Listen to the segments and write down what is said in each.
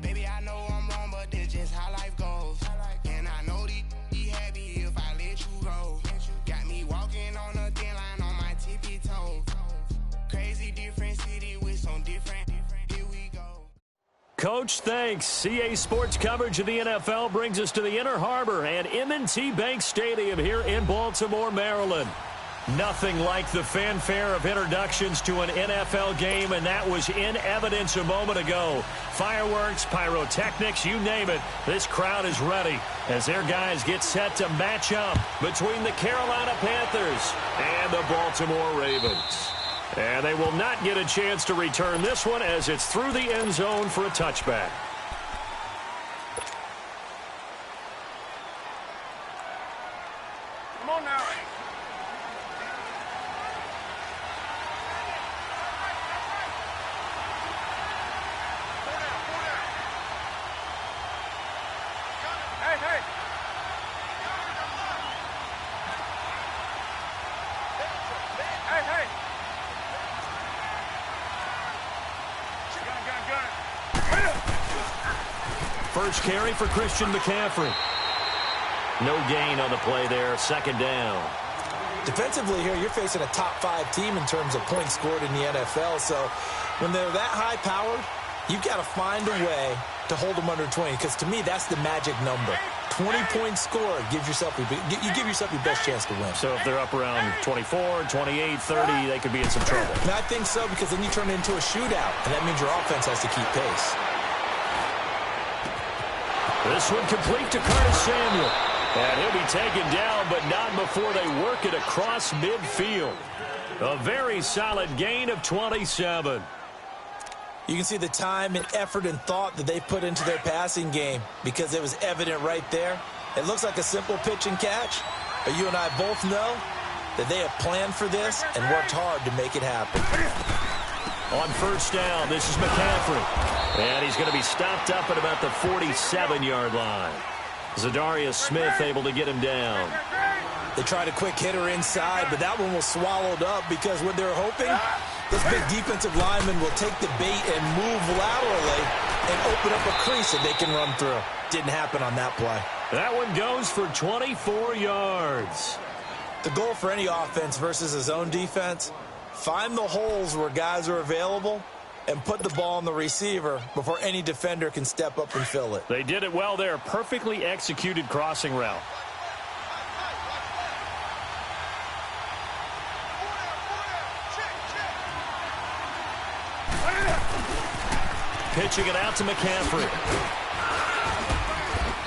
Baby, I know I'm wrong, but this just how life goes. And I know these happy if I let you go. Got me walking on a thin line on my tippy toes. Crazy different city with some different. Here we go. Coach, thanks. CA Sports coverage of the NFL brings us to the Inner Harbor and M&T Bank Stadium here in Baltimore, Maryland. Nothing like the fanfare of introductions to an NFL game, and that was in evidence a moment ago. Fireworks, pyrotechnics, you name it. This crowd is ready as their guys get set to match up between the Carolina Panthers and the Baltimore Ravens. And they will not get a chance to return this one as it's through the end zone for a touchback. Come on now. First carry for Christian McCaffrey. No gain on the play there. Second down. Defensively here, you're facing a top-5 team in terms of points scored in the NFL. So when they're that high-powered, you've got to find a way to hold them under 20. Because to me, that's the magic number. 20 points scored gives yourself you give yourself your best chance to win. So if they're up around 24, 28, 30, they could be in some trouble. And I think so, because then you turn it into a shootout, and that means your offense has to keep pace. This one complete to Curtis Samuel. And he'll be taken down, but not before they work it across midfield. A very solid gain of 27. You can see the time and effort and thought that they put into their passing game because it was evident right there. It looks like a simple pitch and catch, but you and I both know that they have planned for this and worked hard to make it happen. On first down, this is McCaffrey. And he's going to be stopped up at about the 47-yard line. Zadarius Smith able to get him down. They tried a quick hitter inside, but that one was swallowed up because what they're hoping, this big defensive lineman will take the bait and move laterally and open up a crease that they can run through. Didn't happen on that play. That one goes for 24 yards. The goal for any offense versus a zone defense, find the holes where guys are available and put the ball on the receiver before any defender can step up and fill it. They did it well there. Perfectly executed crossing route. Pitching it out to McCaffrey.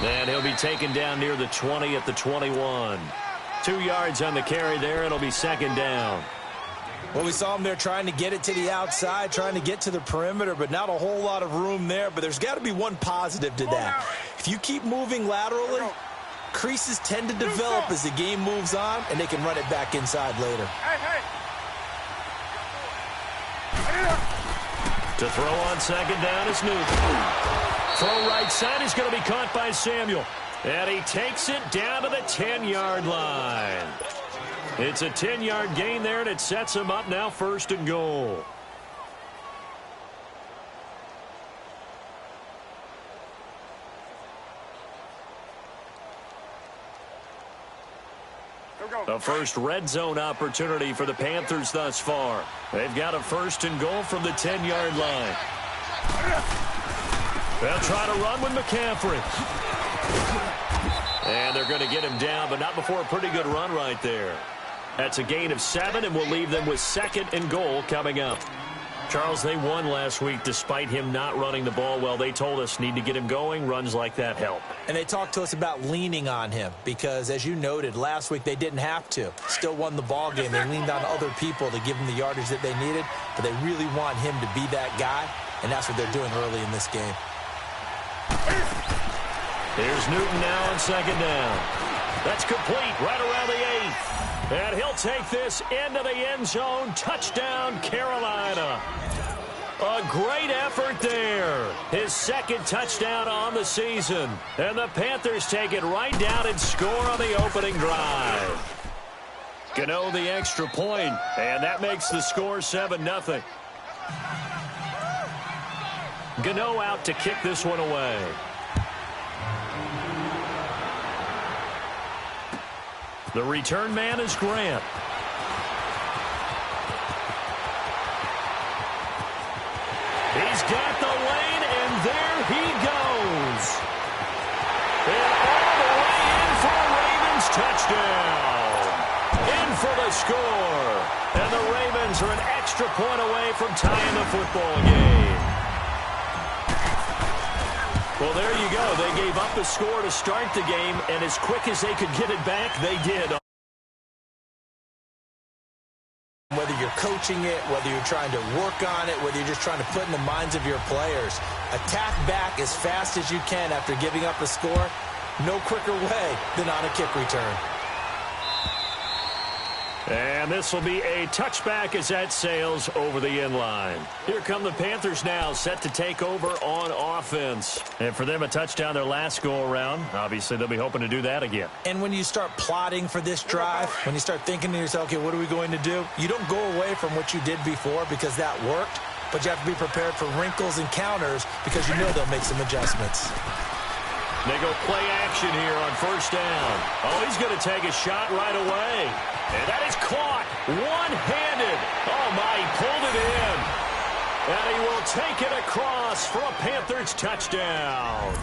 And he'll be taken down near the 20 at the 21. 2 yards on the carry there. It'll be second down. Well, we saw him there trying to get it to the outside, trying to get to the perimeter, but not a whole lot of room there. But there's got to be one positive to that. If you keep moving laterally, creases tend to develop as the game moves on, and they can run it back inside later. To throw on second down is Newton. Throw right side is going to be caught by Samuel. And he takes it down to the 10-yard line. It's a 10-yard gain there, and it sets him up now first and goal. A first red zone opportunity for the Panthers thus far. They've got a first and goal from the 10-yard line. They'll try to run with McCaffrey. And they're going to get him down, but not before a pretty good run right there. That's a gain of 7, and we'll leave them with second and goal coming up. Charles, they won last week despite him not running the ball well. They told us need to get him going. Runs like that help. And they talked to us about leaning on him because, as you noted, last week they didn't have to. Still won the ball game. They leaned on other people to give him the yardage that they needed, but they really want him to be that guy, and that's what they're doing early in this game. Here's Newton now on second down. That's complete right around the 8th. And he'll take this into the end zone. Touchdown, Carolina. A great effort there. His second touchdown on the season. And the Panthers take it right down and score on the opening drive. Gano the extra point, and that makes the score 7-0. Gano out to kick this one away. The return man is Grant. He's got the lane, and there he goes. And all the way in for a Ravens touchdown. In for the score. And the Ravens are an extra point away from tying the football game. Well, there you go. They gave up a score to start the game, and as quick as they could get it back, they did. Whether you're coaching it, whether you're trying to work on it, whether you're just trying to put in the minds of your players, attack back as fast as you can after giving up a score. No quicker way than on a kick return. And this will be a touchback as that sails over the end line. Here come the Panthers now, set to take over on offense. And for them, a touchdown their last go-around. Obviously, they'll be hoping to do that again. And when you start plotting for this drive, when you start thinking to yourself, okay, what are we going to do? You don't go away from what you did before because that worked, but you have to be prepared for wrinkles and counters because you know they'll make some adjustments. They go play action here on first down. Oh, he's going to take a shot right away. And that is caught one-handed. Oh, my, he pulled it in. And he will take it across for a Panthers touchdown.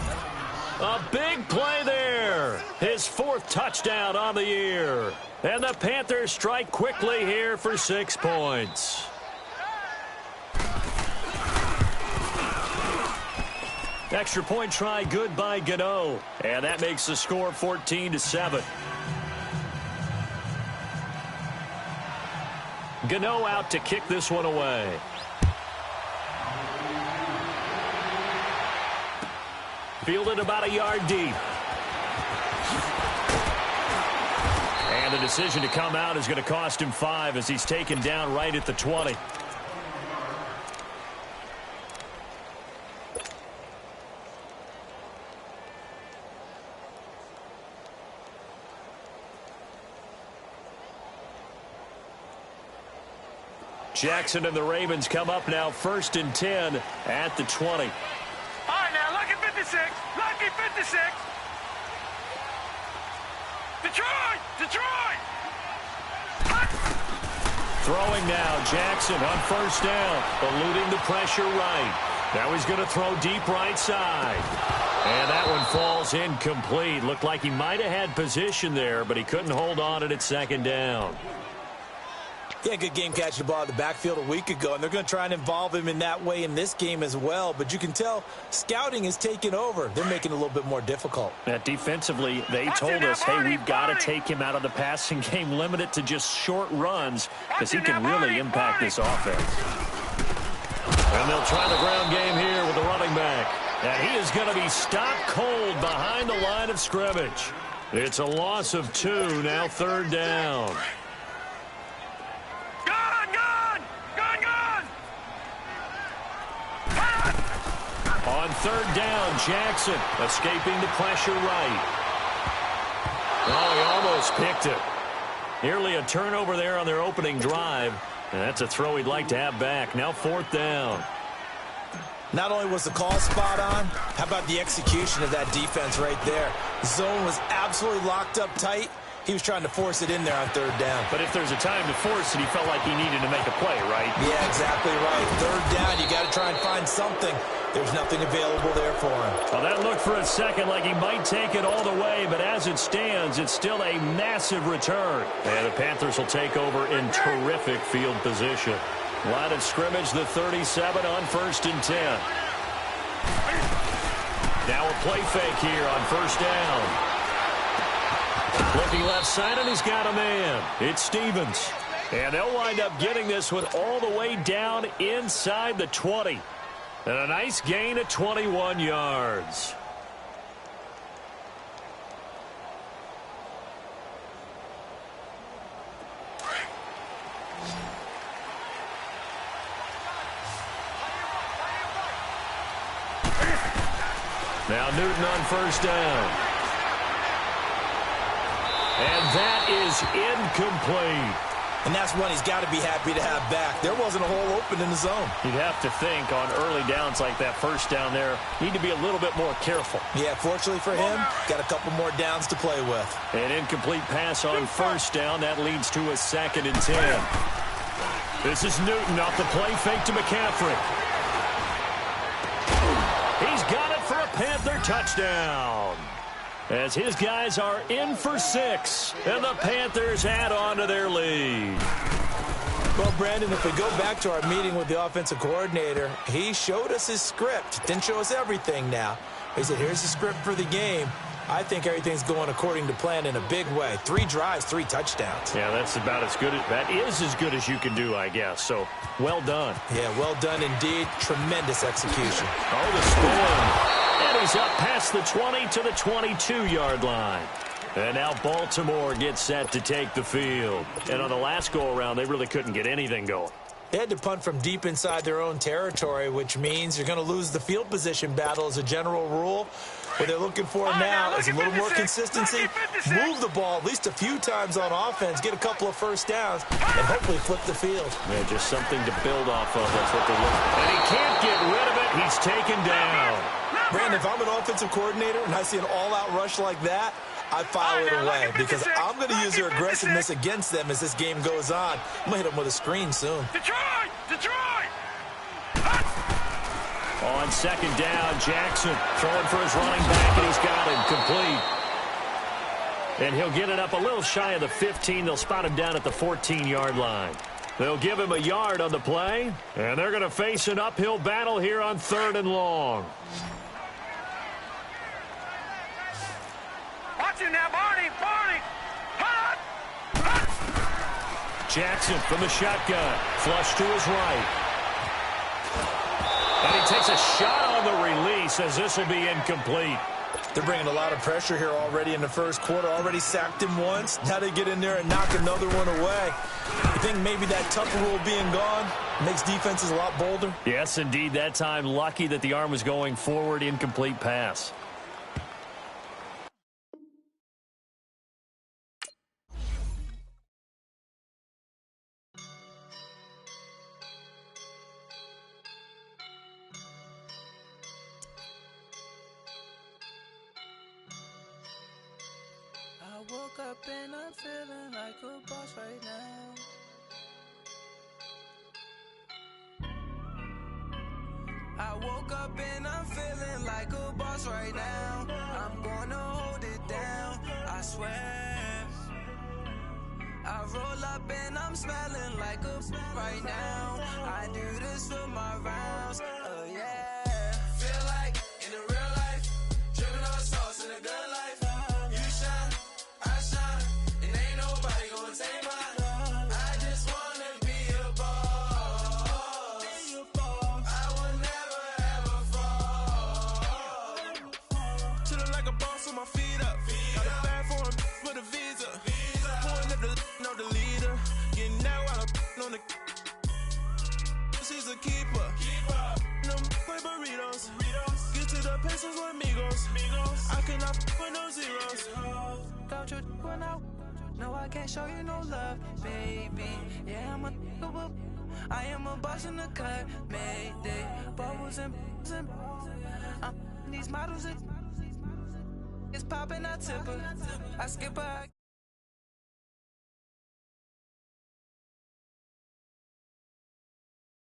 A big play there. His fourth touchdown on the year. And the Panthers strike quickly here for 6 points. Extra point try good by Gano. And that makes the score 14-7. Gano out to kick this one away. Fielded about a yard deep. And the decision to come out is going to cost him 5 as he's taken down right at the 20. Jackson and the Ravens come up now 1st and 10 at the 20. All right, now, lucky 56. Lucky 56. Detroit! Detroit! Throwing now, Jackson on first down, eluding the pressure right. Now he's going to throw deep right side. And that one falls incomplete. Looked like he might have had position there, but he couldn't hold on at second down. Yeah, good game catching the ball in the backfield a week ago, and they're going to try and involve him in that way in this game as well. But you can tell scouting is taking over. They're making it a little bit more difficult. Defensively, they told us, hey, we've got to take him out of the passing game, limit it to just short runs, because he can really impact this offense. And they'll try the ground game here with the running back. And he is going to be stopped cold behind the line of scrimmage. It's a loss of 2, now 3rd down. On 3rd down, Jackson escaping the pressure right. Oh, he almost picked it. Nearly a turnover there on their opening drive. And that's a throw he'd like to have back. Now 4th down. Not only was the call spot on, how about the execution of that defense right there? Zone was absolutely locked up tight. He was trying to force it in there on 3rd down. But if there's a time to force it, he felt like he needed to make a play, right? Yeah, exactly right. 3rd down, you got to try and find something. There's nothing available there for him. Well, that looked for a second like he might take it all the way, but as it stands, it's still a massive return. And the Panthers will take over in terrific field position. Line of scrimmage, the 37 on 1st and 10. Now a play fake here on 1st down. Looking left side, and he's got a man. It's Stevens. And they'll wind up getting this one all the way down inside the 20. And a nice gain of 21 yards. Now Newton on 1st down. And that is incomplete. And that's one he's got to be happy to have back. There wasn't a hole open in the zone. You'd have to think on early downs like that first down there, need to be a little bit more careful. Yeah, fortunately for him, got a couple more downs to play with. An incomplete pass on first down. That leads to a 2nd and 10. This is Newton off the play fake to McCaffrey. He's got it for a Panther touchdown. As his guys are in for 6, and the Panthers add on to their lead. Well, Brandon, if we go back to our meeting with the offensive coordinator, he showed us his script. Didn't show us everything now. He said, here's the script for the game. I think everything's going according to plan in a big way. 3 drives, 3 touchdowns. Yeah, that's about as good. That is as good as you can do, I guess. So, well done. Yeah, well done indeed. Tremendous execution. Oh, the spin. And he's up past the 20 to the 22-yard line. And now Baltimore gets set to take the field. And on the last go-around, they really couldn't get anything going. They had to punt from deep inside their own territory, which means you're going to lose the field position battle as a general rule. What they're looking for now is a little more consistency, move the ball at least a few times on offense, get a couple of first downs, and hopefully flip the field. Yeah, just something to build off of. That's what they're looking for. And he can't get rid of it. He's taken down. Brandon, if I'm an offensive coordinator and I see an all-out rush like that, I file it away because I'm going to use their aggressiveness against them as this game goes on. I'm going to hit them with a screen soon. Detroit! Detroit! On 2nd down, Jackson throwing for his running back, and he's got it complete. And he'll get it up a little shy of the 15. They'll spot him down at the 14-yard line. They'll give him a yard on the play, and they're going to face an uphill battle here on 3rd and long. Watch it now, Barney! Barney! Hot! Hot! Jackson from the shotgun. Flush to his right. And he takes a shot on the release as this will be incomplete. They're bringing a lot of pressure here already in the first quarter. Already sacked him once. Now they get in there and knock another one away. I think maybe that tougher rule being gone makes defenses a lot bolder. Yes, indeed. That time, lucky that the arm was going forward. Incomplete pass. I woke up and I'm feeling like a boss right now. I woke up and I'm feeling like a boss right now. I'm gonna hold it down, I swear. I roll up and I'm smelling like a right now. I do this for my rounds, oh yeah. Feel like in the real life, dripping on sauce in a good life. You shine, I shine, and ain't nobody gonna take mine. I just wanna be a boss. I will never ever fall. Chillin' like a boss with my feet up. Got a bag for him with a visa. Pulling up the know the leader. Getting that while I'm on the. She's a keeper. No play burritos. Get to the pesos with amigos. I cannot with no zeros. Don't you run out? No, I can't show you no love, baby. Yeah, I am a boss in the cut. Mayday. Bubbles and these models. It's popping, I tip her. I skip her.